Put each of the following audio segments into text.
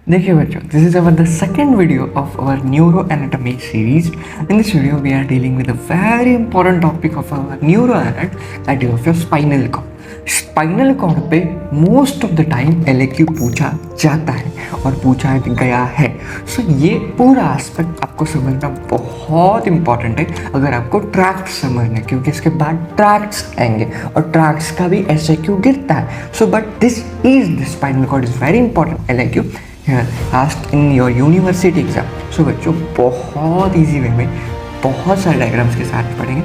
देखिए बच्चों, this is our the second video of our neuro anatomy series. In this video we are dealing with a very important topic of our neuro anat, that is of your spinal cord. Spinal cord पे most of the time LAQ पूछा जाता है और पूछा गया है. So ये पूरा एस्पेक्ट आपको समझना बहुत इंपॉर्टेंट है अगर आपको ट्रैक्ट्स समझना है, क्योंकि इसके बाद ट्रैक्ट्स आएंगे और ट्रैक्ट्स का भी एसएक्यू गिरता है. So but this is the spinal cord is very important LAQ asked in your university exam. So बच्चों बहुत इजी वे में बहुत सारे डायग्राम्स के साथ पढ़ेंगे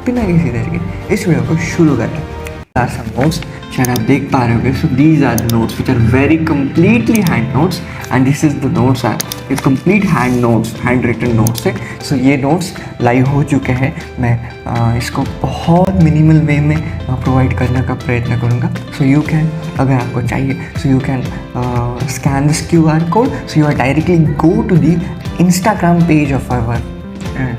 बिना किसी देर के. इस वीडियो को शुरू करते हैं. सम नोट्स शायद आप देख पा रहे होंगे. So these are the notes which are very completely hand notes and this is the notes are ये complete hand notes, handwritten notes है. सो ये नोट्स लाइव हो चुके हैं. मैं इसको बहुत मिनिमल वे में प्रोवाइड करने का प्रयत्न करूँगा. सो यू कैन, अगर आपको चाहिए, so you can scan this QR code. So you are directly go to the Instagram page of our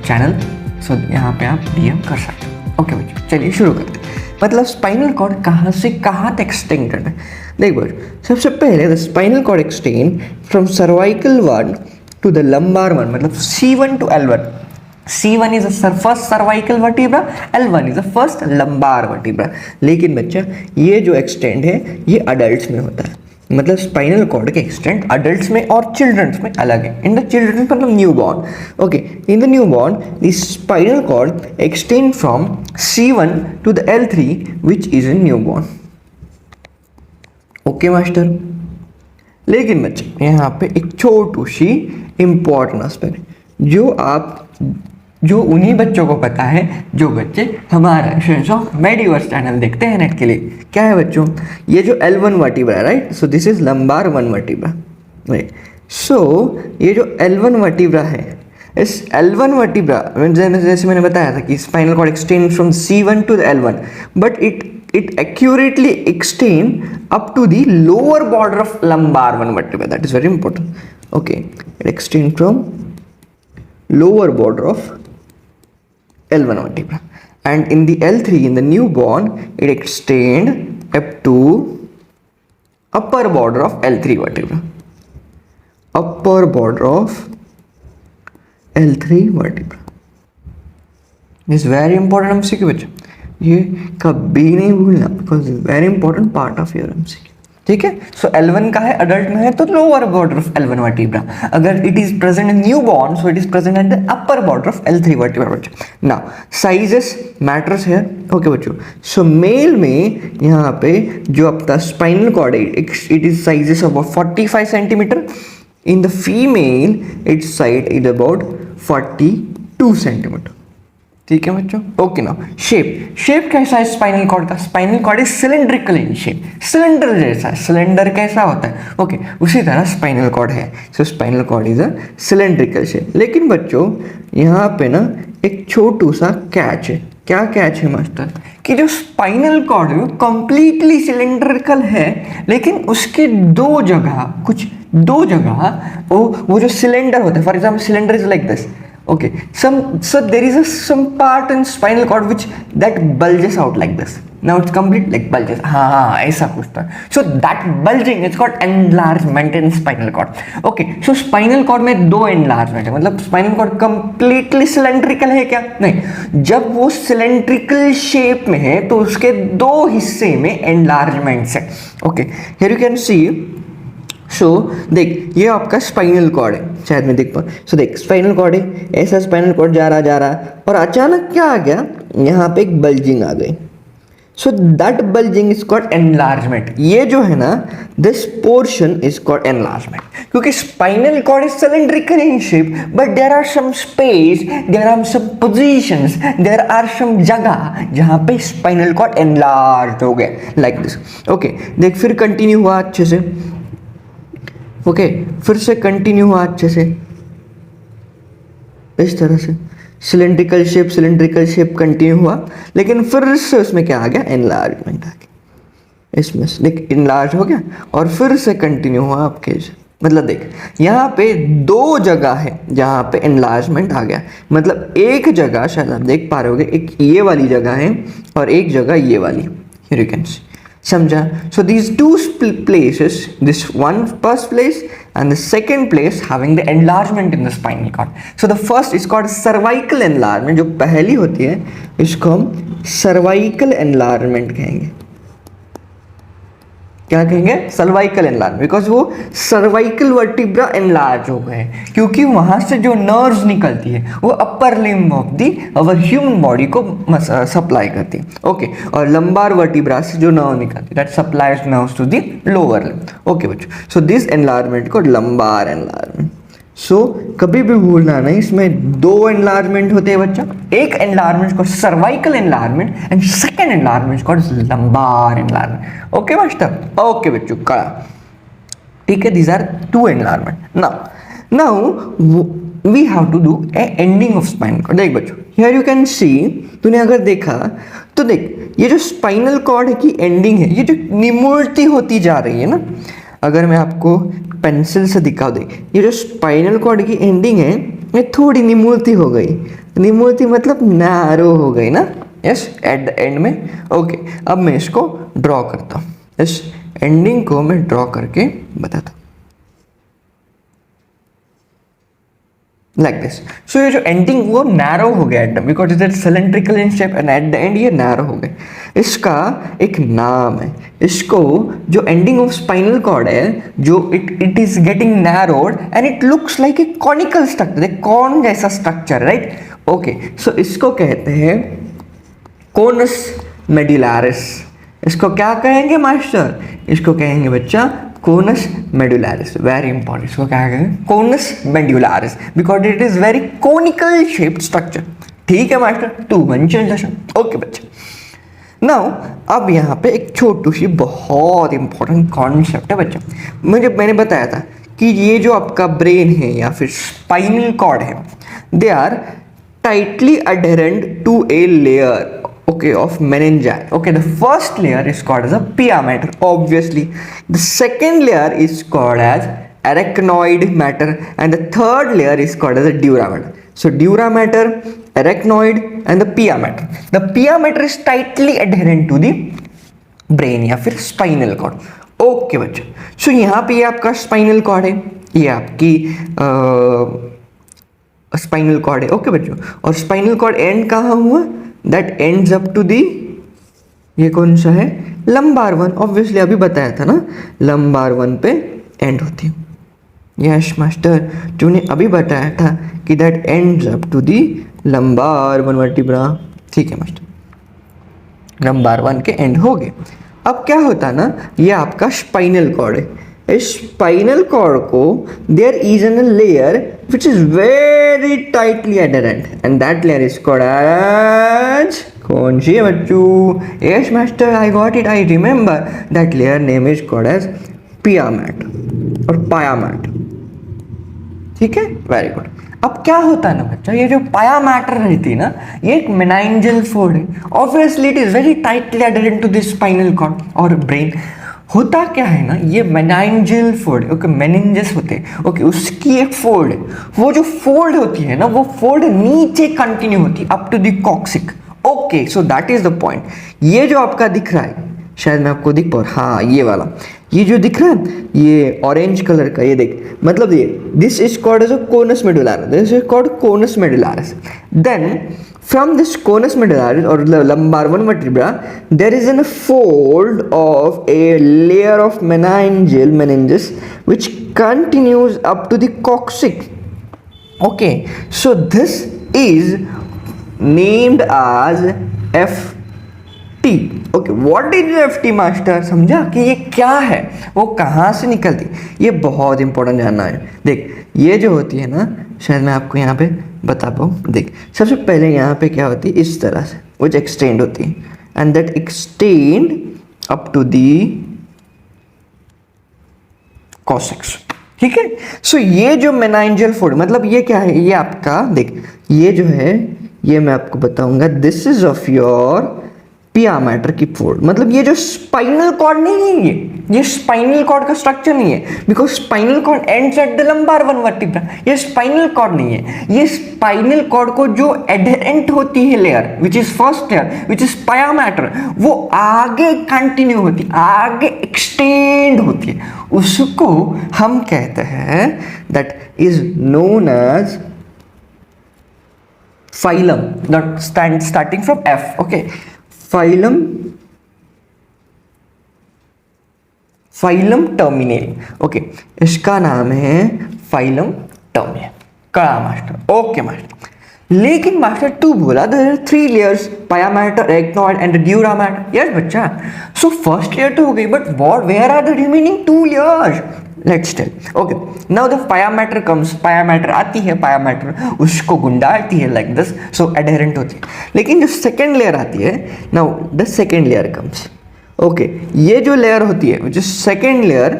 channel. So यहाँ पे आप DM कर सकते हैं. ओके बच्चों, चलिए शुरू करते हैं. मतलब स्पाइनल कॉर्ड कहाँ से कहाँ तक एक्सटेंडेड है. देख बच्चों, सबसे पहले the spinal cord extend from cervical one to the lumbar one, मतलब C1 to L1. C1 is the first cervical vertebra, L1 is the first lumbar vertebra. लेकिन बच्चा ये जो एक्सटेंड है ये अडल्ट में होता है. मतलब स्पाइनल कॉर्ड के एक्सटेंड अडल्ट्स में और चिल्ड्रंस में अलग है. इन द चिल्ड्रंस मतलब newborn. Okay, in the newborn the spinal cord extend from C1 to the L3 which is in newborn. Okay master. लेकिन बच्चे यहाँ पे एक छोटू सी इंपॉर्टेंट एस्पेक्ट जो उन्हीं बच्चों को पता है जो बच्चे हमारा मेडिवर्स चैनल देखते हैं नेट के लिए. क्या है बच्चों, ये जो L1 vertebra, right. So this is lumbar 1 vertebra, right. So ये जो L1 वर्टिब्रा है, इस L1 वर्टिब्रा जैसे मैंने बताया था कि spinal cord extend from C1 to L1, but it accurately extend up to the lower border of lumbar 1 vertebra. That is very important. Okay, it extend from lower border of L1 vertebra, and in the L3, in the newborn, it extend up to upper border of L3 vertebra. Upper border of L3 vertebra is very important MCQ बच्चा. ये कभी नहीं भूलना because very important part of your MCQ. ठीक है. सो L1 का है, adult में है तो lower border of L1 vertebra. अगर it is present in newborn, so it is present at the upper border of L3 vertebra. बच्चों now sizes matters है. ओके बच्चों, सो मेल में यहाँ पे जो आपका स्पाइनल कॉर्ड है it is sizes about 45 centimetre. In the female its side is about 42 centimetre. ठीक है बच्चों. ओके ना. शेप कैसा है स्पाइनल कॉर्ड का? Spinal cord is cylindrical in shape. Cylinder जैसा है. सिलेंडर कैसा होता है? ओके, उसी तरह स्पाइनल कॉर्ड है. So spinal cord is a cylindrical shape. लेकिन बच्चों यहाँ पे ना एक छोटू सा कैच है. क्या कैच है मास्टर? कि जो स्पाइनल कॉर्ड है वो कंप्लीटली सिलेंड्रिकल है, लेकिन उसके दो जगह वो जो सिलेंडर होता है, for example cylinder is like this. Okay, so there is some part in spinal cord which that bulges out like this. Now it's complete like bulges. हाँ ऐसा कुछ था. So that bulging is called enlargement in spinal cord. Okay, so spinal cord में दो enlargement है. मतलब spinal cord completely cylindrical है क्या? नहीं. जब वो cylindrical shape में है तो उसके दो हिस्से में enlargements है. Okay, here you can see. सो देख, ये आपका स्पाइनल कॉर्ड है, शायद मैं देख पाऊँ. सो देख, स्पाइनल कॉर्ड है, ऐसा स्पाइनल कॉर्ड जा रहा और अचानक क्या आ गया, यहाँ पे एक बल्जिंग आ गई. So that bulging is called enlargement. ये जो है ना, this portion is called enlargement. क्योंकि spinal cord is cylindrical in shape, but there are some space, there are some positions, there are some जगह जहाँ पे स्पाइनल कॉर्ड एनलार्ज हो गया लाइक दिस. ओके, देख फिर कंटिन्यू हुआ अच्छे से. ओके, फिर से कंटिन्यू हुआ अच्छे से इस तरह से. सिलेंड्रिकल शेप कंटिन्यू हुआ, लेकिन फिर से उसमें क्या आ गया, एनलार्जमेंट आ गया. इसमें देख इनलार्ज हो गया और फिर से कंटिन्यू हुआ आपके. मतलब देख, यहाँ पे दो जगह है जहाँ पे एनलार्जमेंट आ गया. मतलब एक जगह शायद आप देख पा रहे होगे, एक ये वाली जगह है और एक जगह ये वाली. Here you can see. समझा? So these two places, this one first place and the second place having the enlargement in the spinal cord. So the first is called cervical enlargement. जो पहली होती है इसको हम cervical enlargement कहेंगे. क्या कहेंगे? सर्वाइकल एनलार्ज, बिकॉज वो सर्वाइकल वर्टिब्रा एनलार्ज हो गए क्योंकि वहां से जो नर्व्स निकलती है वो upper limb of the our human body को सप्लाई करती है. ओके, और लंबार वर्टिब्रा से जो नर्व निकलती है that supplies nerves to the lower limb. Okay बच्चों, सो दिस एनलार्जमेंट को लंबार एनलार्जमेंट. सो कभी भी भूलना नहीं, इसमें दो एनलार्जमेंट होते हैं बच्चा. एक एनलार्जमेंट को cervical enlargement and second enlargement को lumbar enlargement. Okay master? Okay बच्चों, कड़ा. ठीक है, these are two enlargement. Now we have to do a ending of spinal cord. देख बच्चों, हियर यू कैन सी, तूने अगर देखा तो देख ये जो स्पाइनल कॉर्ड की एंडिंग है ये जो निमुड़ती होती जा रही है ना, अगर मैं आपको पेंसिल से दिखाऊं, देख ये जो स्पाइनल कॉर्ड की एंडिंग है ये थोड़ी निमुड़ती हो गई. निमुड़ती मतलब नैरो हो गई ना. यस, एट द एंड में. ओके, अब मैं इसको ड्रॉ करता हूँ. इस एंडिंग को मैं ड्रॉ करके बताता हूँ लाइक दिस. सो ये जो एंडिंग वो नैरो हो गया एकदम, because it is cylindrical in shape and at the end ये नैरो हो गए. इसका एक नाम है. इसको जो एंडिंग ऑफ स्पाइनल कॉर्ड है जो it is getting narrowed and it looks like a conical structure, cone जैसा स्ट्रक्चर, राइट. ओके, सो इसको कहते हैं कोनस मेडुलारिस. इसको क्या कहेंगे मास्टर? इसको कहेंगे बच्चा कोनस मेडुलारिस. Very important. इसको क्या कहेंगे? Conus medullaris, because it is very conical shaped structure. ठीक है मास्टर, टू मेंशन. ओके बच्चा, नाउ अब यहाँ पे एक छोटू सी बहुत इंपॉर्टेंट कॉन्सेप्ट है बच्चा. मैंने बताया था कि ये जो आपका ब्रेन है या फिर स्पाइनल कॉर्ड है, they are tightly adherent to a layer, okay, of meningi. Okay, the first layer is called as a pia mater, obviously. The second layer is called as arachnoid matter and the third layer is called as a dura mater. So dura mater, arachnoid and the pia mater. The pia mater is tightly adherent to the brain या फिर spinal cord. Okay बच्चों, so यहाँ पे ये आपका spinal cord है, ये आपकी spinal cord है. Okay बच्चों, और spinal cord end कहाँ हुआ? That ends up to the, ये कौन सा है? Lumbar one. ऑब्वियसली अभी बताया था ना, लंबार वन पे एंड होती है. यस मास्टर, तूने अभी बताया था कि that ends up to the lumbar one vertebra. ठीक है मास्टर, लंबार वन के एंड हो गए. अब क्या होता है ना, ये आपका स्पाइनल कॉर्ड है. इस स्पाइनल कॉर्ड को there is an layer which is very tightly adherent and that layer is called as, कौन सी है बच्चों? Yes master, I got it, I remember. That layer name is called as pia mater और pia mater. ठीक है, very good. अब क्या होता है ना बच्चा, ये जो पाया मैटर रहती है ना, ये एक मेनाइंजियल फोल्ड है. Obviously it is very tightly adherent to this spinal cord और ब्रेन. होता क्या है ना, ये मेनाइंजियल फोल्ड, ओके, मेनिंजस होते हैं. ओके, उसकी एक फोल्ड है. वो जो फोल्ड होती है ना, वो फोल्ड नीचे कंटिन्यू होती है up to the coccyx. Okay, so that is the point. ये जो आपका दिख रहा है, शायद मैं आपको दिख पाऊँ, हाँ ये वाला, ये जो दिख रहा है ये ऑरेंज कलर का, ये देख, मतलब ये this is called as a conus medullaris. This is called conus medullaris. Then from this conus medullaris or lumbar one vertebra, there is a fold of a layer of meninges which continues up to the coccyx. Okay, so this is named as FT. Okay, what is FT master? समझा कि ये क्या है, वो कहाँ से निकलती? ये बहुत इंपॉर्टेंट जानना है. देख, ये जो होती है ना, शायद मैं आपको यहाँ पे बता पाऊँ. देख, सबसे पहले यहाँ पे क्या होती है, इस तरह से वो एक्सटेंड होती है and that extend up to the coccyx. ठीक है, सो ये जो मेनाइंजियल फोल्ड, मतलब ये क्या है, ये आपका देख, ये जो है ये मैं आपको बताऊंगा, दिस इज ऑफ योर पिया मैटर की फोल्ड, मतलब ये जो स्पाइनल कॉर्ड नहीं है, ये स्पाइनल कॉर्ड का स्ट्रक्चर नहीं है, because spinal cord ends at the lumbar one vertebra. ये स्पाइनल कॉर्ड नहीं है, ये स्पाइनल कॉर्ड को जो एडहेरेंट होती है layer which is first layer which is पाया मैटर, वो आगे कंटिन्यू होती है, आगे एक्सटेंड होती है, उसको हम कहते हैं that is known as filum, not starting from F, okay, filum, filum terminale, okay, इसका नाम है फाइलम टर्मिनेल। कड़ा मास्टर, ओके मास्टर। लेकिन मास्टर तू बोला there are 3 layers, pia mater, arachnoid and dura mater. Yes बच्चा, सो फर्स्ट लेयर तो हो गई, but what, where are the remaining 2 layers? Let's tell, okay, now the pia mater comes, pia mater आती है, पाया matter उसको गुंडालती है like this, so adherent होती है। लेकिन जो सेकेंड लेयर आती है, now the second layer comes, okay, ये जो लेयर होती है जो सेकेंड लेयर,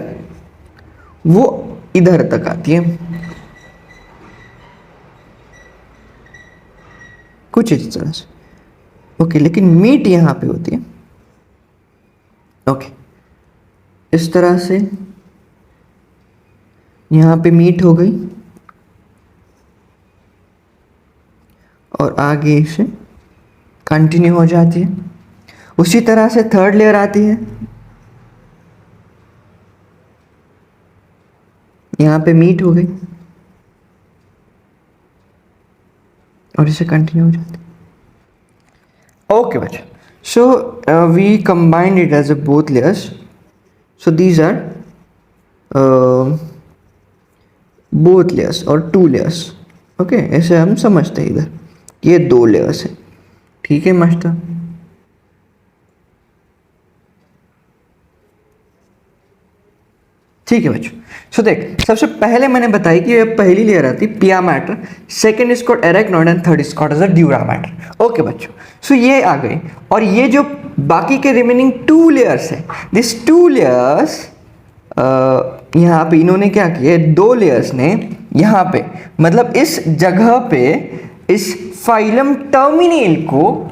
वो इधर तक आती है, कुछ इस तरह से, ओके, लेकिन मीट यहां पे होती है, ओके, इस तरह से यहां पे मीट हो गई और आगे से कंटिन्यू हो जाती है। उसी तरह से थर्ड लेयर आती है, यहां पे मीट हो गई और इसे कंटिन्यू हो जाती है। ओके बच्चा, so we combined it as a both layers, so these are both layers और 2 लेयर्स, ओके, ऐसे हम समझते हैं इधर ये 2 लेयर्स है, ठीक है मास्टर। ठीक है बच्चों, सो देख, सबसे पहले मैंने बताया कि ये पहली लेयर आती है pia mater, second is called arachnoid and third is called as a dura mater. Okay बच्चों, सो ये आ गई, और ये जो बाकी के रिमेनिंग 2 लेयर्स है, दिस 2 लेयर्स, यहाँ पे इन्होंने क्या किया, 2 लेयर्स ने यहाँ पे, मतलब इस जगह पे इस फाइलम टर्मिनेल को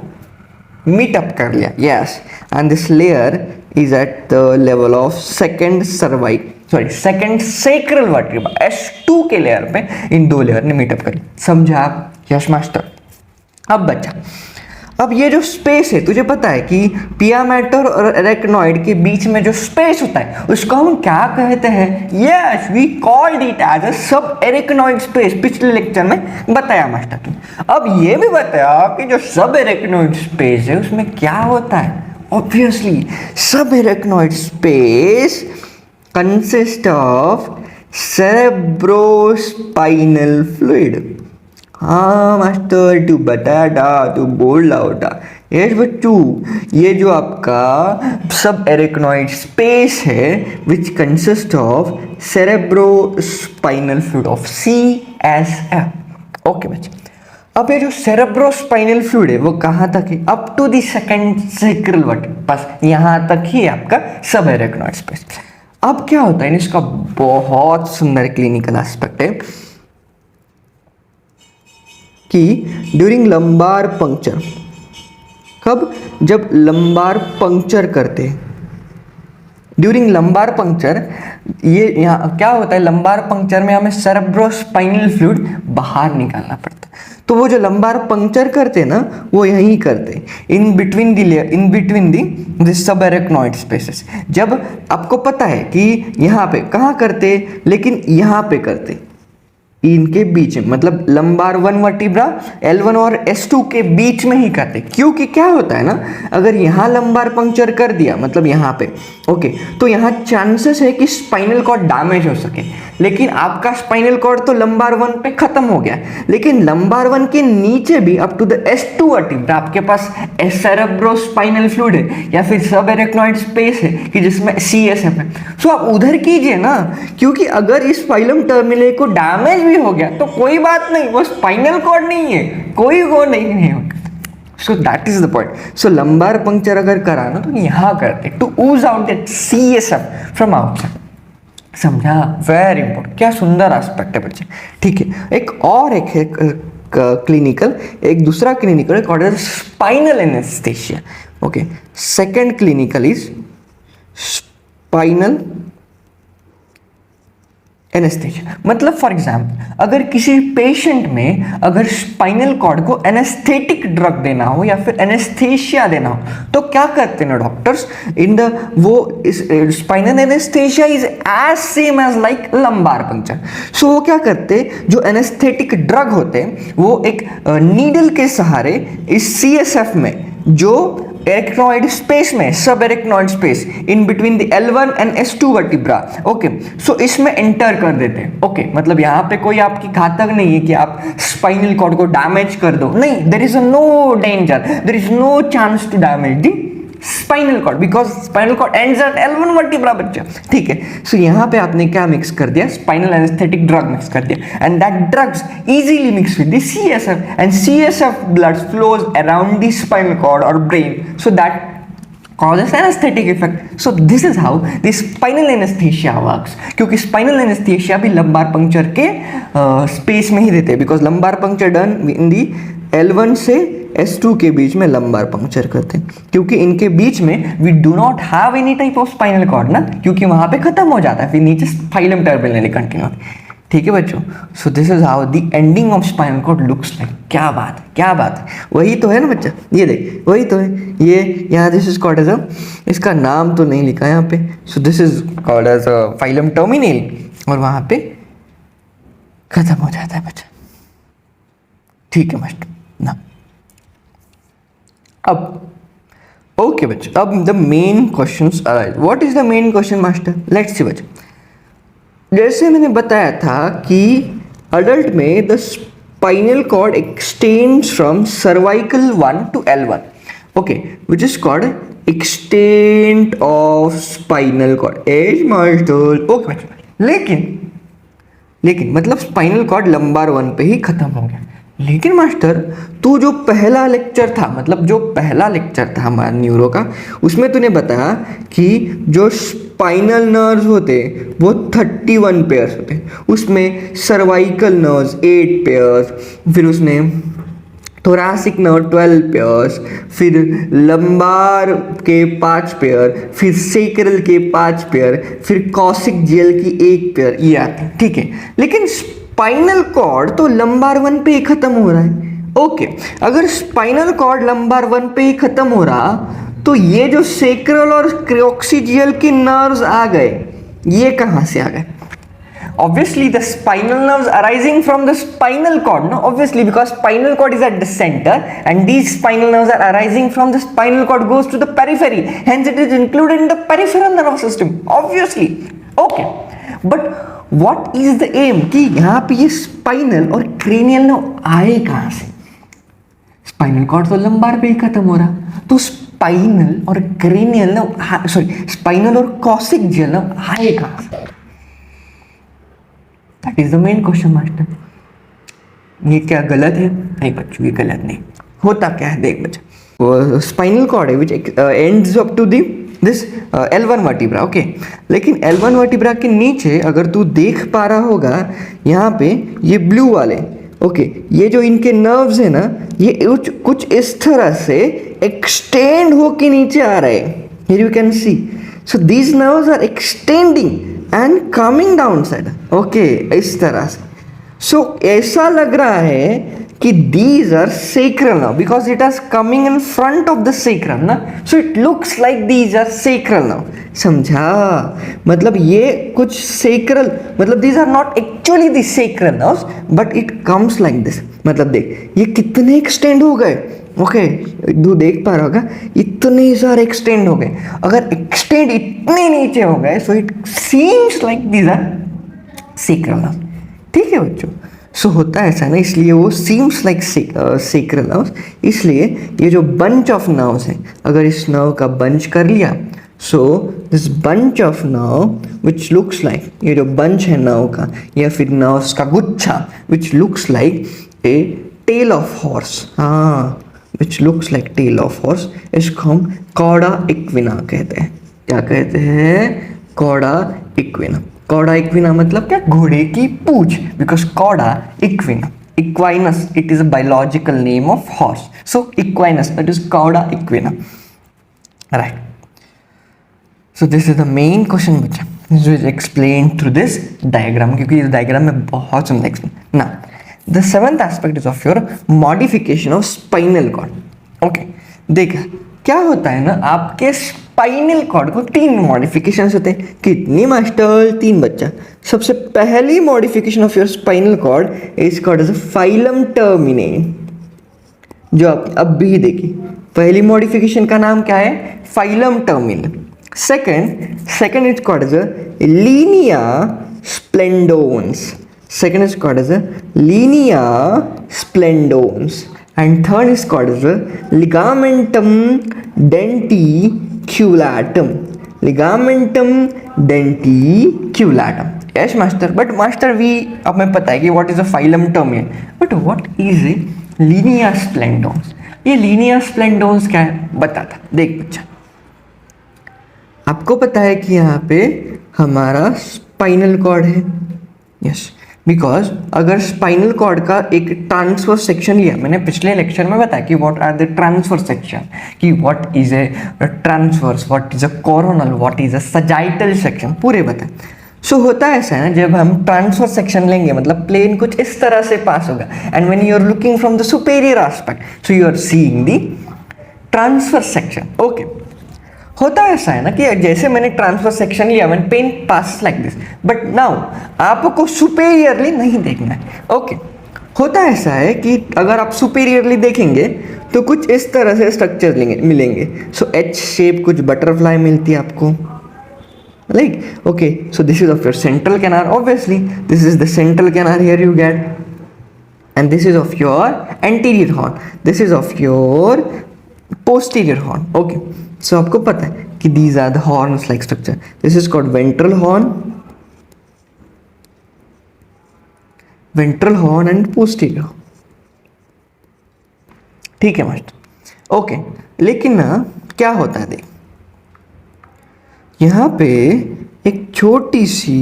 मीटअप कर लिया, yes, and this layer is at the level of second second sacral vertebra, S2 के लेयर पे इन 2 लेयर ने मीटअप कर लिया। समझा आप? Yes master. अब बच्चा, अब ये जो स्पेस है, तुझे पता है कि पिया मैटर और एरेक्नॉइड के बीच में जो स्पेस होता है उसको हम क्या कहते हैं? Yes, we called it as a subarachnoid space, पिछले लेक्चर में बताया मास्टर तुम। अब ये भी बताया कि जो सब एरेक्नॉइड स्पेस है उसमें क्या होता है। ऑब्वियसली सब arachnoid space consist of cerebrospinal fluid. हाँ मास्टर, तू बताया, तू बोल रहा होता। यस बच्चू, ये जो आपका सब एरेक्नॉइड स्पेस है which consist of cerebrospinal fluid of CSF। Okay बच्चे, अब ये जो सेरेब्रोस्पाइनल फ्लूइड है वो कहाँ तक है? Up to the second sacral vertebra, बस यहाँ तक ही आपका सब एरेक्नॉइड स्पेस। अब क्या होता है, इसका बहुत सुंदर क्लिनिकल एस्पेक्ट है कि ड्यूरिंग लंबार पंक्चर, कब? जब लंबार पंक्चर करते हैं, ड्यूरिंग लंबार पंक्चर, ये यहाँ क्या होता है, लंबार पंक्चर में हमें सेरेब्रोस्पाइनल फ्लूइड बाहर निकालना पड़ता है। तो वो जो लंबार पंक्चर करते हैं ना, वो यहीं करते हैं, इन between the sub arachnoid spaces. जब आपको पता है कि यहाँ पे कहाँ करते, लेकिन यहाँ पे करते, इनके बीच में, मतलब लंबार 1 वर्टिब्रा L1 और S2 के बीच में ही करते। क्योंकि क्या होता है ना, अगर यहाँ लंबार पंक्चर कर दिया, मतलब यहाँ पे, ओके, तो यहाँ चांसेस है कि स्पाइनल कॉर्ड डैमेज हो सके। लेकिन आपका स्पाइनल कॉर्ड तो लंबार 1 पे खत्म हो गया, लेकिन लंबार 1 के नीचे भी up to the S2 vertebra आपके पास सेरेब्रोस्पाइनल फ्लूइड है या फिर सब एरेक्नॉइड स्पेस है कि जिसमें CSF है। सो आप उधर कीजिए ना, क्योंकि अगर इस फाइलम टर्मिनेल को डैमेज भी हो गया तो कोई बात नहीं, वो स्पाइनल कॉर्ड नहीं है, कोई वो नहीं होगा। So that is the point. So lumbar puncture अगर करा ना तो यहाँ करते, to ooze out that CSF from outside. समझा? Very important. क्या सुंदर एस्पेक्ट है बच्चे। ठीक है, एक और एक क्लिनिकल, एक दूसरा clinical called as spinal anaesthesia. Okay, second clinical is spinal anaesthesia. मतलब फॉर एग्जाम्पल अगर किसी पेशेंट में अगर स्पाइनल कॉर्ड को एनेस्थेटिक ड्रग देना हो या फिर एनेस्थीसिया देना हो तो क्या करते हैं ना डॉक्टर्स, इन द वो spinal anaesthesia is as same as like lumbar puncture. So वो क्या करते, जो एनेस्थेटिक ड्रग होते हैं वो एक नीडल के सहारे इस CSF में, जो एरेक्नॉइड स्पेस में, subarachnoid space in between the L1 and S2 vertebra, okay, so इसमें एंटर कर देते हैं। ओके, मतलब यहाँ पे कोई आपकी घातक नहीं है कि आप स्पाइनल कॉर्ड को डैमेज कर दो, नहीं, there is no danger, there is no chance to damage the spinal cord because spinal cord ends at L1 vertebra बच्चा, ठीक है। सो यहाँ पे आपने क्या मिक्स कर दिया, स्पाइनल एनेस्थेटिक ड्रग मिक्स कर दिया, and that drugs easily mix with the CSF and CSF blood flows around the spinal cord और brain, so that causes anesthetic effect. So this is how the spinal anesthesia works. क्योंकि spinal anesthesia भी lumbar puncture के space में ही देते हैं, because lumbar puncture done in the L1 से S2 के बीच में लंबार पंक्चर करते हैं, क्योंकि इनके बीच में we do not have any type of spinal cord ना, क्योंकि वहां पे खत्म हो जाता है, फिर नीचे फाइलम टर्मिनली कंटिन्यू। ठीक है बच्चों, so this is how the ending of spinal cord looks like. क्या बात है, क्या बात है, वही तो है ना बच्चा, ये देख वही तो है, ये यहाँ this is called as a, इसका नाम तो नहीं लिखा यहाँ पे, so this is called as a filum terminal, और वहां पे खत्म हो जाता है बच्चा। ठीक है मास्टर ना, अब ओके बच्चा, अब the main questions arise. What is the main question master, let's see बच्चा। जैसे मैंने बताया था कि अडल्ट में the spinal cord extends from cervical 1 to L1, okay, which is called extent of spinal cord as master. Okay बच्चा, लेकिन मतलब स्पाइनल कॉर्ड लंबार 1 पे ही खत्म हो गया। लेकिन मास्टर तू जो पहला लेक्चर था, मतलब जो पहला लेक्चर था हमारा न्यूरो का, उसमें तूने बताया कि जो स्पाइनल नर्व्स होते वो 31 पेयर्स होते हैं, उसमें सर्वाइकल नर्व्स 8 पेयर्स, फिर उसने थोरासिक नर्व 12 पेयर्स, फिर लंबार के 5 पेयर, फिर सेक्रल के 5 पेयर, फिर कॉसिक जेल की 1 पेयर, ये आते हैं। ठीक है, लेकिन स्पाइनल कॉर्ड तो लंबार 1 पे ही खत्म हो रहा है। ओके, अगर स्पाइनल कॉर्ड लंबार 1 पे ही खत्म हो रहा तो ये जो सेक्रल और क्रोक्सीजियल के नर्व्स आ गए, ये कहां से आ गए? Obviously the spinal nerves arising from the spinal cord, no, obviously because spinal cord is at the center and these spinal nerves are arising from the spinal cord goes to the periphery, hence it is included in the peripheral nervous system, obviously. Okay, but what is the aim कि यहाँ पे ये spinal और cranial nerve आए कहाँ से? spinal cord तो lumbar पे ही खत्म हो रहा, तो spinal और cranial nerve, sorry, spinal और coccyx nerve आए कहाँ से? That is the main question master. ये क्या गलत है? नहीं बच्चों, ये गलत नहीं। होता क्या है देख बच्चा, स्पाइनल कॉर्ड है which ends up to this L1 vertebra, okay, लेकिन L1 वर्टिब्रा के नीचे अगर तू देख पा रहा होगा यहाँ पे ये ब्लू वाले, ओके, ये जो इनके नर्व्स है ना, ये कुछ इस तरह से एक्सटेंड होके नीचे आ रहे हैं। Here you can see. So these nerves are extending and coming down side. Okay, इस तरह से। So ऐसा लग रहा है कि these are sacral now because it is coming in front of the sacrum ना, so it looks like these are sacral now. समझा? मतलब ये कुछ sacral, मतलब these are not actually the sacral nerves but it comes like this. मतलब देख ये कितने extend हो गए, ओके, तू देख पा रहा होगा इतने सारे एक्सटेंड हो गए। अगर एक्सटेंड इतने नीचे हो गए so it seems like these are sacral nerves. ठीक है बच्चों, सो होता है ऐसा ना, इसलिए वो सीम्स लाइक सेक्रल नर्व्स। इसलिए ये जो बंच ऑफ नर्व्स है, अगर इस नर्व का बंच कर लिया, so this bunch of nerve which looks like, ये जो बंच है नर्व का या फिर नर्व्स का गुच्छा which looks like a tail of horse, हाँ, which looks like tail of horse, इसको हम कॉर्डा इक्विना कहते हैं। क्या कहते हैं? Chorda equina. कॉर्डा इक्विना मतलब क्या? घोड़े की पूंछ, because cauda equina, equinus, it is a biological name of horse, so equinus that is cauda equina. Right. So this is the main question बच्चा, this is explain through this diagram, क्योंकि इस diagram में बहुत सुंदर explain ना. The seventh aspect is of your modification of spinal cord. Okay, देखा क्या होता है ना, आपके स्पाइनल कॉर्ड को 3 मॉडिफिकेशन होते हैं. कितनी मास्टर? 3 बच्चा. सबसे पहली modification of your spinal cord is called as filum terminale, जो आप अब भी देखी. पहली मॉडिफिकेशन का नाम क्या है? Phylum टर्मिने. second is called as a linea splendens. Second is called as a linea splendens, and third is called as a ligamentum denticulatum. Ligamentum denticulatum. Yes master, but master we अब मैं पता है कि what is a phylum termine, but what is a linea splendens? ये linea splendens क्या है बताता. देख बच्चा, आपको पता है कि यहाँ पे हमारा स्पाइनल कॉर्ड है. यस, बिकॉज अगर स्पाइनल कॉर्ड का एक ट्रांसवर्स सेक्शन लिया, मैंने पिछले लेक्चर में बताया कि what are the transverse section, कि what is a transverse, what is a coronal, what is a sagittal section, पूरे बताए. सो होता है ऐसा है ना, जब हम ट्रांसवर्स सेक्शन लेंगे मतलब प्लेन कुछ इस तरह से पास होगा, and when you are looking from the superior aspect so you are seeing the transverse section. Okay, होता ऐसा है ना कि जैसे मैंने ट्रांसफर सेक्शन लिया, मैंने pen pass like this, but now आपको सुपेरियरली नहीं देखना है. ओके, होता ऐसा है कि अगर आप सुपेरियरली देखेंगे तो कुछ इस तरह से स्ट्रक्चर मिलेंगे. सो एच शेप कुछ बटरफ्लाई मिलती है आपको, like. Okay, so this is of your central canal, obviously this is the central canal, here you get, and this is of your anterior horn, this is of your posterior horn. Okay, so आपको पता है कि these are the horns like structure. This is called ventral horn and posterior. ठीक है master. Okay, लेकिन ना क्या होता है देख, यहाँ पे एक छोटी सी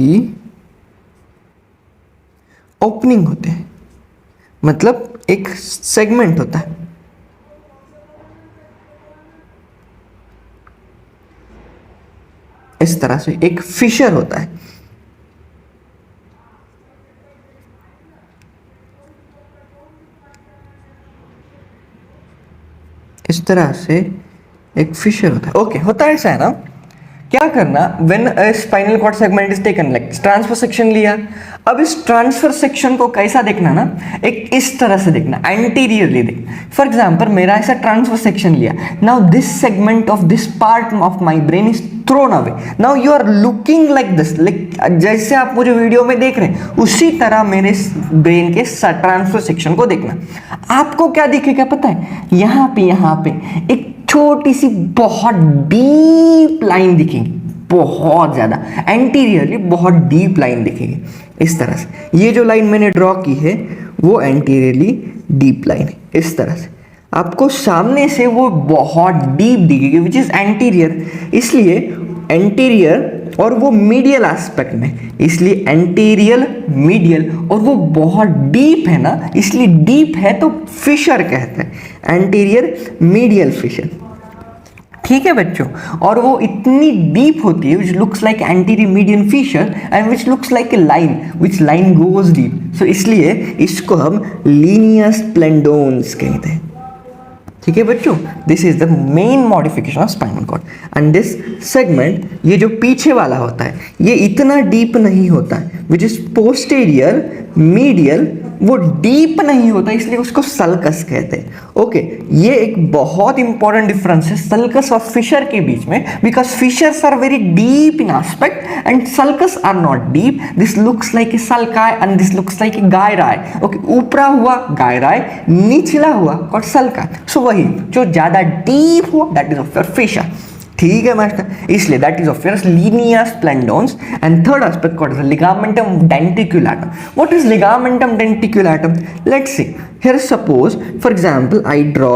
ओपनिंग होते हैं, मतलब एक सेगमेंट होता है. इस तरह से एक फिशर होता है. इस तरह से एक फिशर होता है. ओके, होता है ऐसा है ना, क्या करना, when spinal cord segment is taken, like transfer section लिया, अब इस ट्रांसफर सेक्शन को कैसा देखना ना, एक इस तरह से देखना, एंटीरियरली देख. फॉर एग्जांपल मेरा ऐसा ट्रांसफर सेक्शन लिया, now this segment of this part of my brain is thrown away, now you are looking like this, like जैसे आप मुझे वीडियो में देख रहे हैं उसी तरह मेरे ब्रेन के ट्रांसफर सेक्शन को देखना. आपको क्या दिखेगा पता है, यहाँ पे एक छोटी सी बहुत डीप लाइन दिखेगी, बहुत ज़्यादा एंटीरियरली बहुत डीप लाइन दिखेगी इस तरह से. ये जो लाइन मैंने ड्रॉ की है वो एंटीरियरली डीप लाइन है. इस तरह से आपको सामने से वो बहुत डीप दिखेगी विच इज़ एंटीरियर, इसलिए एंटीरियर और वो मीडियल एस्पेक्ट में, इसलिए एंटीरियर मीडियल, और वो बहुत डीप है ना, इसलिए डीप है तो फिशर कहते हैं, एंटीरियर मीडियल फिशर. ठीक है बच्चों, और वो इतनी डीप होती है which looks like anterior median fissure and which looks like a line, which line goes deep. So इसलिए इसको हम लीनिया स्प्लेंडोन्स कहते हैं. ठीक है बच्चों, this is the main modification of spinal cord. And this segment, ये जो पीछे वाला होता है ये इतना डीप नहीं होता है, विच इज पोस्टेरियर मीडियल, वो डीप नहीं होता इसलिए उसको सल्कस कहते हैं. ओके, ये एक बहुत इंपॉर्टेंट डिफरेंस है सल्कस और फिशर के बीच में, because fissures are very deep in aspect and sulcus are not deep. This looks like a sulci and this looks like a gyri. Okay, ऊपरा हुआ गायराई, निचला हुआ और सल्काई. सो वही जो ज्यादा डीप हुआ that is of your fissure. ठीक है मास्टर, इसलिए that is of your linea splendens. And third aspect called as ligamentum denticulatum. What is ligamentum denticulatum? Let's see here, suppose for example I draw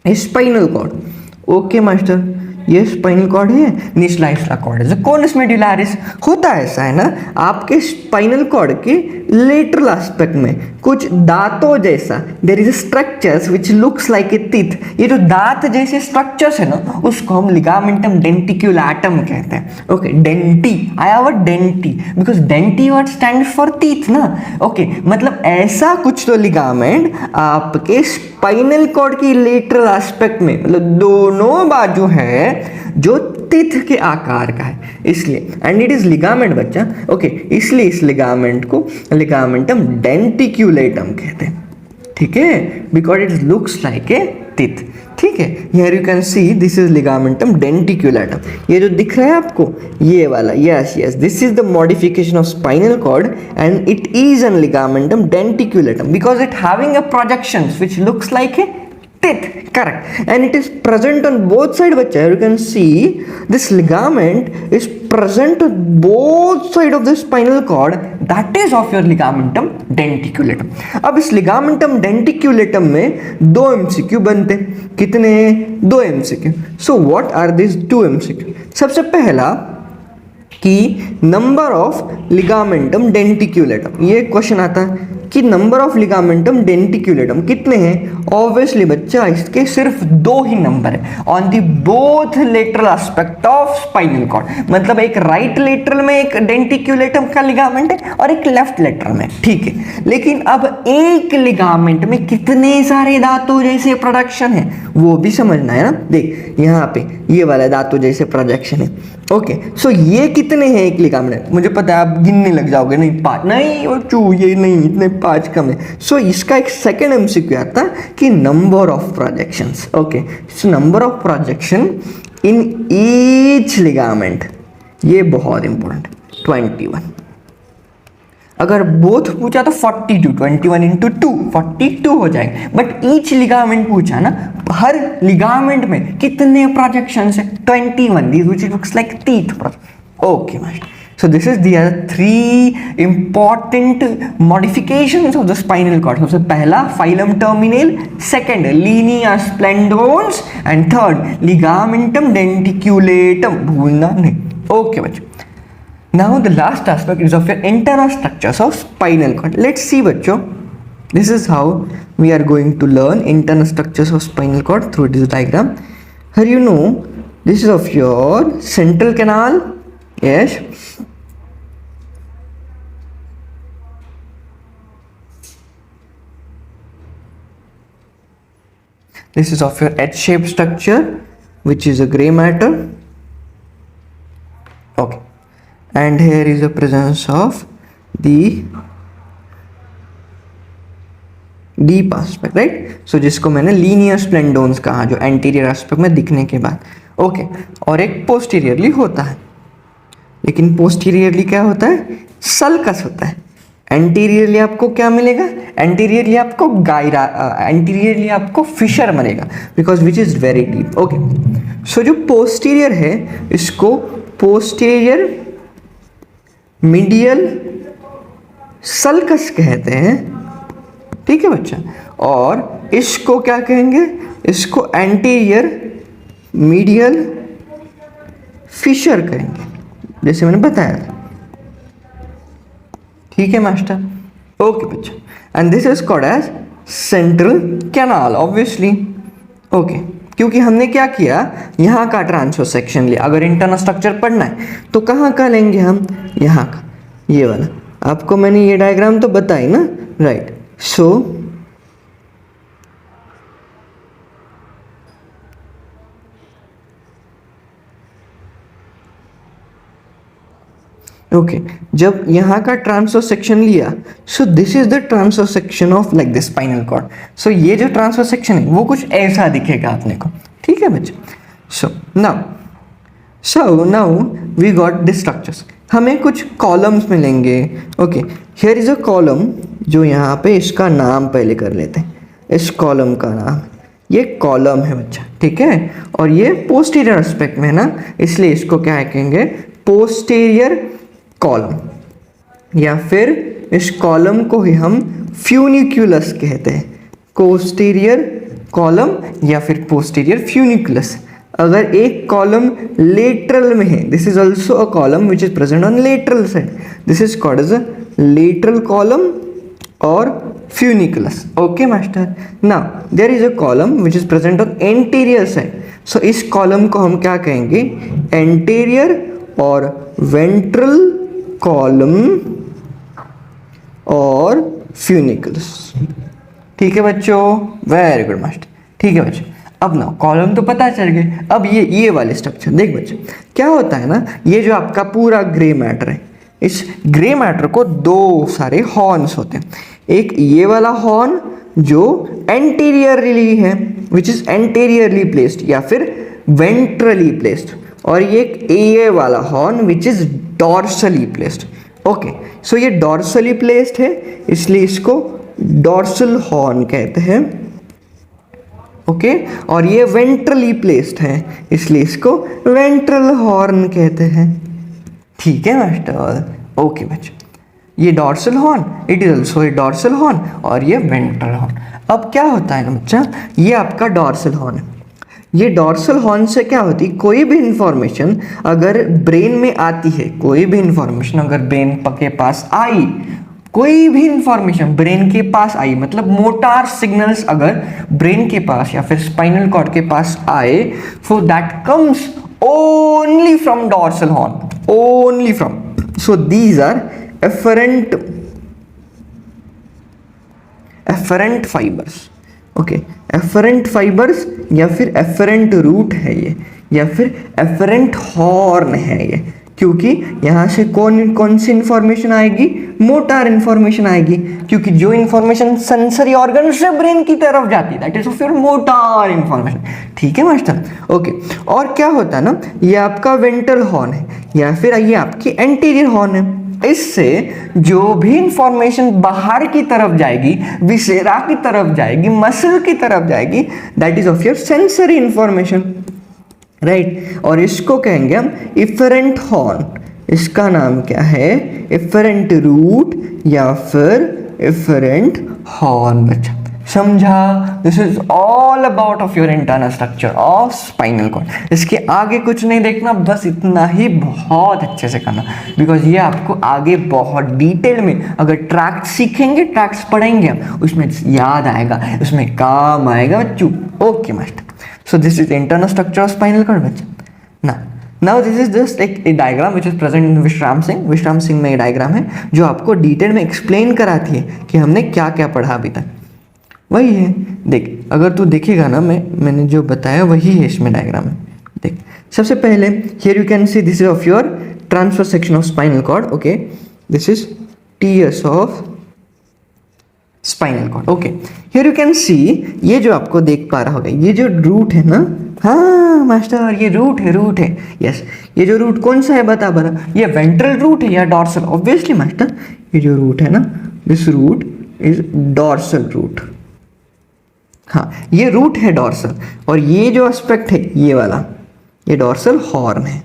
a spinal cord. Okay master, ये spinal cord है, निचला हिस्सा cord है, जो conus medullaris होता है ऐसा है ना, आपके स्पाइनल कॉर्ड के लेटरल एस्पेक्ट में कुछ दांतों जैसा there is structures which looks like a teeth. ये जो दांत जैसे स्ट्रक्चर्स है ना, उसको हम लिगामेंटम डेंटिकुलेटम कहते हैं। Okay, dainty, I have a dainty because dainty word stand for teeth ना। ओके, मतलब ऐसा कुछ तो लिगामेंट आपके स्पाइनल कॉर्ड की लेटरल एस्पेक्ट में, मतलब दोनों बाजू है, जो टीथ के आकार का है, इसलिए एंड इट इज लिगामेंट बच्चा। ओके, इसलिए इस लिगामेंट को लिगामेंटम डेंटिकुलेटम कहते हैं, ठीक है, because it looks like a teeth. ठीक है, here you can see this is ligamentum denticulatum. ये जो दिख रहा है आपको, ये वाला, yes yes, this is the modification of spinal cord and it is an ligamentum denticulatum because it having a projections which looks like a teeth, correct, and it is present on both sides bachcha. You can see this ligament is present on both side of the spinal cord, that is of your ligamentum denticulatum. अब इस ligamentum denticulatum में दो MCQ बनते, कितने? दो MCQ. So what are these two MCQ? सबसे पहला कि नंबर ऑफ लिगामेंटम डेंटिकुलेटम, ये क्वेश्चन आता है कि नंबर ऑफ लिगामेंटम डेंटिकुलेटम कितने हैं? ऑब्वियसली बच्चा इसके सिर्फ दो ही नंबर है on the both lateral aspect of spinal cord, मतलब एक राइट लेटरल में एक डेंटिकुलेटम का लिगामेंट है और एक लेफ्ट लेटरल में, ठीक है। लेकिन अब एक लिगामेंट में कितने सारे दांतों जैसे प्रोडक्शन है वो भी समझना है ना। देख यहाँ पे ये वाला दांतों जैसे प्रोजेक्शन है। ओके, सो ये कितने हैं एक लिगामेंट? मुझे पता है आप गिनने लग जाओगे, नहीं 5 नहीं और चू ये नहीं, इतने 5 कम है। सो इसका एक सेकंड एमसीक्यू आता है कि number of projections. Okay, so number of projection in each ligament, ये बहुत इंपॉर्टेंट, 21। अगर बोथ पूछा तो 42, 21 इंटू 2 42 हो जाएगा, बट ईच लिगामेंट पूछा ना, हर लिगामेंट में कितने प्रोजेक्शंस है? 21, this which looks like teeth. Okay master, so this is the three important modifications of the spinal cord. सबसे पहला phylum terminal, second linea splendens and third ligamentum denticulatum, भूलना नहीं। Okay बच्चों, now the last aspect is of your internal structures of spinal cord. Let's see बच्चों, this is how we are going to learn internal structures of spinal cord through this diagram. Here you know this is of your central canal, yes, this is of your H-shaped structure which is a gray matter. Okay, and here is the presence of the deep aspect, right. So जिसको मैंने linear स्प्लेंडोन्स कहा, जो anterior aspect में दिखने के बाद। Okay, और एक पोस्टीरियरली होता है, लेकिन पोस्टीरियरली क्या होता है? सल्कस होता है। एंटीरियरली आपको क्या मिलेगा? एंटीरियरली आपको गायरा, एंटीरियरली आपको फिशर मिलेगा because which is very deep. Okay, so जो पोस्टीरियर है इसको पोस्टीरियर मीडियल सल्कस कहते हैं, ठीक है बच्चा। और इसको क्या कहेंगे? इसको एंटीरियर मीडियल फिशर कहेंगे, जैसे मैंने बताया था, ठीक है मास्टर। ओके बच्चा, and this is called as central canal, obviously. Okay, क्योंकि हमने क्या किया, यहाँ का ट्रांसवर्स सेक्शन लिया। अगर इंटरनल स्ट्रक्चर पढ़ना है तो कहाँ का लेंगे हम? यहाँ का, ये वाला। आपको मैंने ये डायग्राम तो बताई ना, राइट। सो ओके, जब यहाँ का ट्रांसवर्स सेक्शन लिया, so this is the transverse section of like the spinal cord. So ये जो ट्रांसवर्स सेक्शन है वो कुछ ऐसा दिखेगा अपने को, ठीक है बच्चे। So now we got this structures. हमें कुछ कॉलम्स मिलेंगे। Okay, here is a column, जो यहाँ पे इसका नाम पहले कर लेते हैं। इस कॉलम का नाम, ये कॉलम है बच्चा, ठीक है। और ये पोस्टीरियर एस्पेक्ट में है ना, इसलिए इसको क्या कहेंगे? पोस्टीरियर कॉलम, या फिर इस कॉलम को ही हम फ्यूनिक्यूलस कहते हैं। पोस्टीरियर कॉलम या फिर पोस्टीरियर फ्यूनिक्यूलस। अगर एक कॉलम लेटरल में है, this is also a column which is present on lateral side, this is called as a lateral column और funiculus. Okay master. Now there is a column which is present on anterior side. So इस column को हम क्या कहेंगे? Anterior और ventral column और funiculus. ठीक है बच्चों, वेरी गुड मास्टर. ठीक है बच्चों, अब ना कॉलम तो पता चल गए. अब ये वाले स्ट्रक्चर देख बच्चों, क्या होता है ना, ये जो आपका पूरा ग्रे मैटर है, इस ग्रे मैटर को दो सारे हॉर्न्स होते हैं. एक ये वाला हॉर्न जो एंटीरियरली है, विच इज एंटीरियरली प्लेस्ड या फिर वेंट्रली प्लेस्ड, और ये वाला horn which is dorsally placed. Okay, so ये डॉर्सली प्लेस्ड है इसलिए इसको डॉर्सल हॉर्न कहते हैं. ओके, और ये वेंट्रली प्लेस्ड है इसलिए इसको वेंट्रल हॉर्न कहते हैं. ठीक है मास्टर. ओके बच्चों, ये dorsal horn, it is also a dorsal horn, और ये वेंट्रल हॉर्न. अब क्या होता है ना बच्चा, ये आपका डॉर्सल हॉर्न है. ये डॉर्सल हॉर्न से क्या होती है, कोई भी इंफॉर्मेशन अगर ब्रेन में आती है, कोई भी इंफॉर्मेशन अगर ब्रेन के पास आई, कोई भी इंफॉर्मेशन ब्रेन के पास आई, मतलब मोटार सिग्नल्स अगर ब्रेन के पास या फिर स्पाइनल कॉर्ड के पास आए, so that comes only from dorsal horn, only from. So these are efferent fibers. Okay, efferent fibers या फिर efferent root है ये, या फिर efferent horn है ये, क्योंकि यहाँ से कौन सी इंफॉर्मेशन आएगी? मोटार इंफॉर्मेशन आएगी, क्योंकि जो इंफॉर्मेशन सेंसरी ऑर्गन से ब्रेन की तरफ जाती है दैट इज फिर मोटार इंफॉर्मेशन. ठीक है मास्टर. ओके, और क्या होता है ना, ये आपका वेंट्रल हॉर्न है या फिर ये आपकी एंटीरियर हॉर्न है. इससे जो भी इंफॉर्मेशन बाहर की तरफ जाएगी, विसेरा की तरफ जाएगी, मसल की तरफ जाएगी, that is of your sensory information, right. और इसको कहेंगे हम इफरेंट हॉर्न. इसका नाम क्या है? इफरेंट रूट या फिर इफरेंट हॉर्न. बच्चा समझा? This is all about of your internal structure of spinal cord. इसके आगे कुछ नहीं देखना, बस इतना ही बहुत अच्छे से करना, बिकॉज ये आपको आगे बहुत डिटेल में अगर ट्रैक्ट सीखेंगे, ट्रैक्ट्स पढ़ेंगे हम, उसमें याद आएगा, उसमें काम आएगा बच्चों. Okay master. So this is internal structure of spinal cord बच्चा. नाउ दिस इज जस्ट एक diagram which is present in Vishram Singh. विश्राम सिंह में ये डायग्राम है जो आपको डिटेल में एक्सप्लेन कराती है कि हमने क्या क्या पढ़ा अभी तक. वही है, देख अगर तू देखेगा ना, मैंने जो बताया वही है इसमें डायग्राम में. देख सबसे पहले here you can see this is of your transfer section of spinal cord. Okay, this is TS of spinal cord. Okay, here you can see, ये जो आपको देख पा रहा होगा, ये जो रूट है ना, हाँ मास्टर ये रूट है. यस, ये जो रूट कौन सा है बता. ये वेंट्रल रूट है या डॉर्सल? ऑब्वियसली मास्टर, ये जो रूट है ना, this root is dorsal root. हाँ, ये रूट है डॉर्सल, और ये जो एस्पेक्ट है ये वाला, ये डॉर्सल हॉर्न है.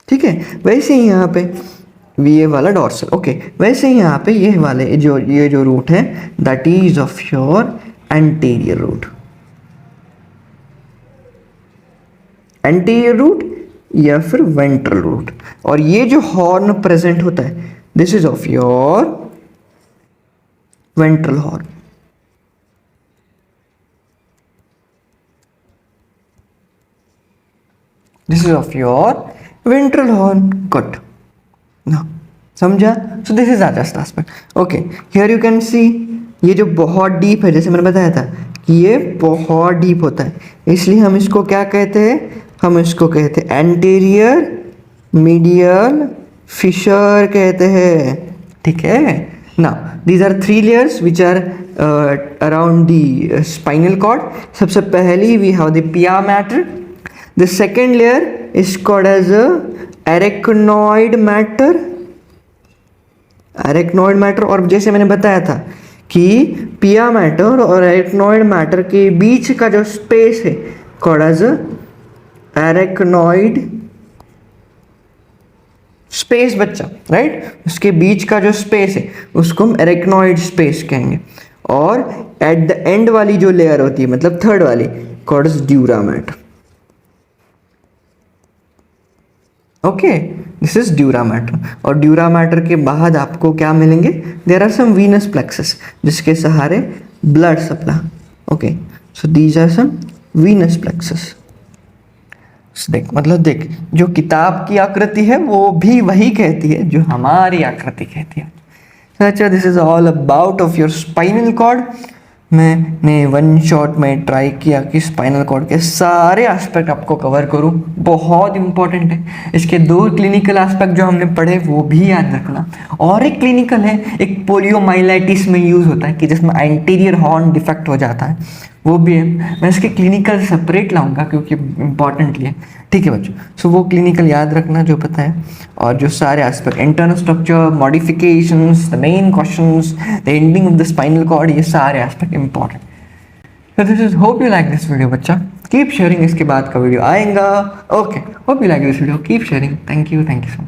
ठीक है, वैसे ही यहाँ पे ये वाला डॉर्सल. ओके, वैसे ही यहाँ पे ये जो रूट है that is of your anterior root. Anterior root या फिर वेंट्रल रूट. और ये जो हॉर्न प्रेजेंट होता है, this is of your ventral horn. This is of your ventral horn. Good. ना समझा? सो this is just aspect. Okay, here you can see, ये जो बहुत डीप है, जैसे मैंने बताया था कि ये बहुत डीप होता है, इसलिए हम इसको क्या कहते हैं? हम इसको कहते हैं एंटीरियर मीडियल फिशर कहते हैं. ठीक है. Now these are 3 layers which are around the spinal cord. सबसे पहली we have the pia mater. The second layer is called as a arachnoid matter. arachnoid matter, और जैसे मैंने बताया था कि पिया मैटर और arachnoid matter के बीच का जो स्पेस है called as a arachnoid space बच्चा, राइट. उसके बीच का जो स्पेस है उसको हम arachnoid स्पेस कहेंगे. और एट द एंड वाली जो लेयर होती है, मतलब थर्ड वाली, called as dura mater. Okay, this is dura mater. और ड्यूरा मैटर के बाद आपको क्या मिलेंगे? There are some venous plexus जिसके सहारे blood supply. Okay, so these are some venous plexus. देख, मतलब देख, जो किताब की आकृति है वो भी वही कहती है जो हमारी आकृति कहती है। अच्छा, this is all about of your spinal cord. मैंने वन शॉट में ट्राई किया कि स्पाइनल कॉर्ड के सारे एस्पेक्ट आपको कवर करूं, बहुत इंपॉर्टेंट है। इसके 2 क्लिनिकल एस्पेक्ट जो हमने पढ़े वो भी याद रखना। और एक क्लिनिकल है, एक पोलियोमाइलाइटिस में यूज होता है कि जिसमें एंटीरियर हॉर्न डिफेक्ट हो जाता है, वो भी है। मैं इसके क्लिनिकल सेपरेट लाऊंगा क्योंकि इंपॉर्टेंटली है। ठीक है बच्चों, सो वो क्लिनिकल याद रखना जो पता है, और जो सारे aspect, internal structure, modifications, the main questions, the ending of the spinal cord, ये सारे aspect important. So this is, hope you like this video बच्चा, keep sharing, इसके बाद का वीडियो आएगा। Okay, hope you like this video, keep sharing, thank you so much।